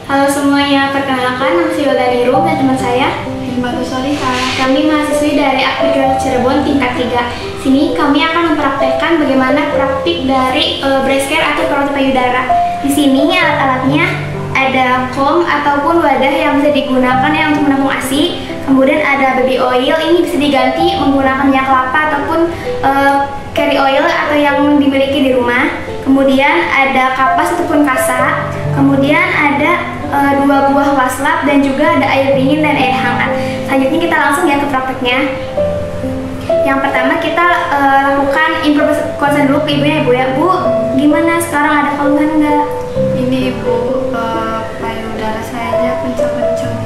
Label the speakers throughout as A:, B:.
A: Halo semuanya, perkenalkan nama saya Yoldani Rum dan teman saya
B: Hikmatul Solihah.
A: Kami mahasiswi dari Agrikultur Cirebon tingkat 3. Sini kami akan mempraktekkan bagaimana praktik dari breast care atau perawatan payudara. Di sini alat-alatnya ada kom ataupun wadah yang bisa digunakan untuk menampung ASI. Kemudian ada baby oil, ini bisa diganti menggunakan minyak kelapa ataupun carry oil atau yang dimiliki di rumah. Kemudian ada kapas ataupun kasa. Kemudian ada 2 buah waslap dan juga ada air dingin dan air hangat. Selanjutnya kita langsung ya ke prakteknya. Yang pertama kita lakukan informasi konsen dulu ke ibunya ibu ya. Bu, gimana sekarang, ada keluhan nggak?
B: Ini ibu, payudara saya kencang-kencang.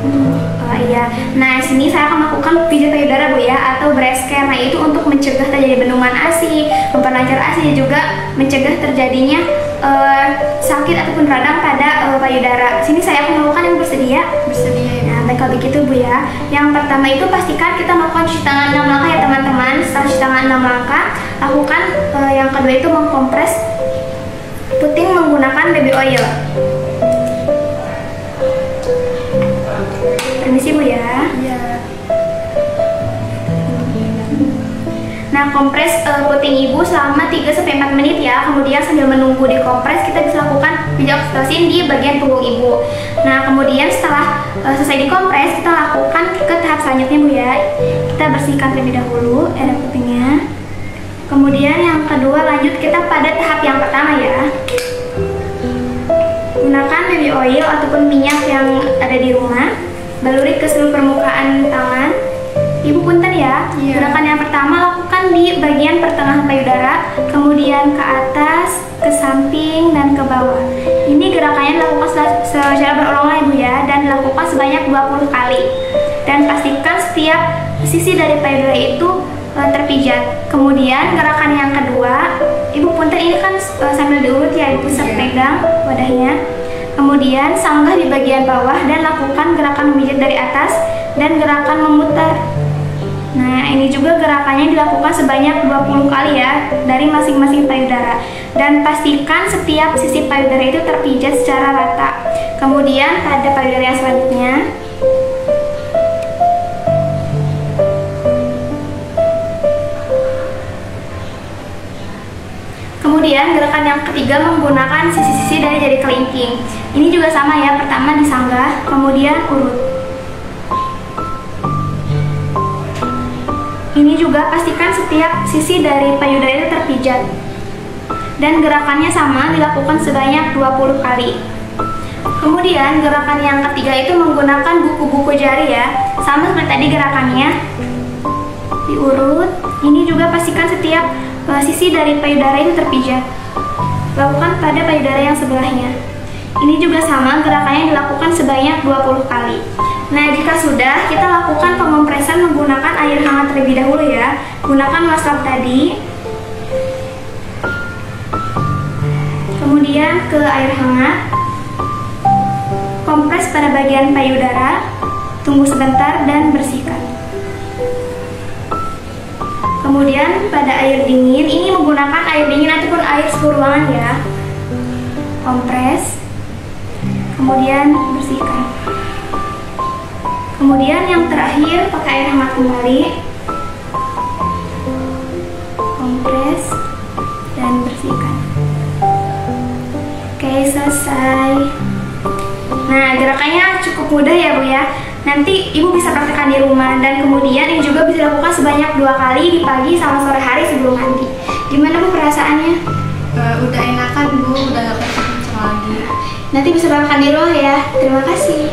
A: Iya. Nah, sini saya akan melakukan pijat payudara bu ya, atau breast care. Nah, itu untuk mencegah terjadi bendungan ASI, memperlancar ASI, dan juga mencegah terjadinya sakit ataupun radang pada payudara. Sini saya akan melakukan, yang bersedia?
B: Bersedia ya.
A: Nah, baik kalau begitu bu ya. Yang pertama itu pastikan kita melakukan cuci tangan 6 langkah ya teman-teman. Setelah cuci tangan 6 langkah, lakukan yang kedua itu mengkompres puting menggunakan baby oil. Permisi bu ya.
B: Iya.
A: Nah, kompres puting ibu selama 3-4 menit ya. Kemudian sambil menunggu dikompres, kita bisa lakukan pijat oksitosin di bagian punggung ibu. Nah, kemudian setelah selesai dikompres, kita lakukan ke tahap selanjutnya bu ya. Kita bersihkan terlebih dahulu area putingnya. Kemudian yang kedua, lanjut kita pada tahap yang pertama ya. Gunakan baby oil ataupun minyak yang ada di rumah. Baluri ke seluruh permukaan tangan. Ibu punten ya.
B: Iya.
A: Gerakan yang pertama lakukan di bagian pertengahan payudara, kemudian ke atas, ke samping, dan ke bawah. Ini gerakannya dilakukan secara berulang ibu ya, dan dilakukan sebanyak 20 kali. Dan pastikan setiap sisi dari payudara itu terpijat. Kemudian gerakan yang kedua, ibu punten ini kan sambil diurut ya, ibu bisa pegang wadahnya. Kemudian sanggah di bagian bawah dan lakukan gerakan memijat dari atas dan gerakan memutar. Nah, ini juga gerakannya dilakukan sebanyak 20 kali ya dari masing-masing payudara. Dan pastikan setiap sisi payudara itu terpijat secara rata. Kemudian pada payudara yang selanjutnya, kemudian gerakan yang ketiga menggunakan sisi-sisi dari jari kelingking. Ini juga sama ya, pertama disanggah, kemudian urut. Ini juga pastikan setiap sisi dari payudara itu terpijat. Dan gerakannya sama, dilakukan sebanyak 20 kali. Kemudian gerakan yang ketiga itu menggunakan buku-buku jari ya. Sama seperti tadi gerakannya. Diurut. Ini juga pastikan setiap sisi dari payudara itu terpijat. Lakukan pada payudara yang sebelahnya. Ini juga sama, gerakannya dilakukan sebanyak 20 kali. Nah, jika sudah, kita lakukan pengompresan menggunakan air hangat terlebih dahulu ya. Gunakan waslap tadi. Kemudian ke air hangat. Kompres pada bagian payudara. Tunggu sebentar dan bersihkan. Kemudian pada air dingin, ini menggunakan air dingin ataupun air suhu ruangan ya. Kompres. Kemudian bersihkan. Kemudian yang terakhir pakai air hangat kembali. Kompres dan bersihkan. Oke, selesai. Nah, gerakannya cukup mudah ya bu ya. Nanti ibu bisa praktekkan di rumah, dan kemudian ini juga bisa dilakukan sebanyak 2 kali di pagi sama sore hari sebelum mandi. Gimana bu perasaannya?
B: Udah enakan bu, udah gak kencang lagi.
A: Nanti bisa praktekkan di rumah ya. Terima kasih.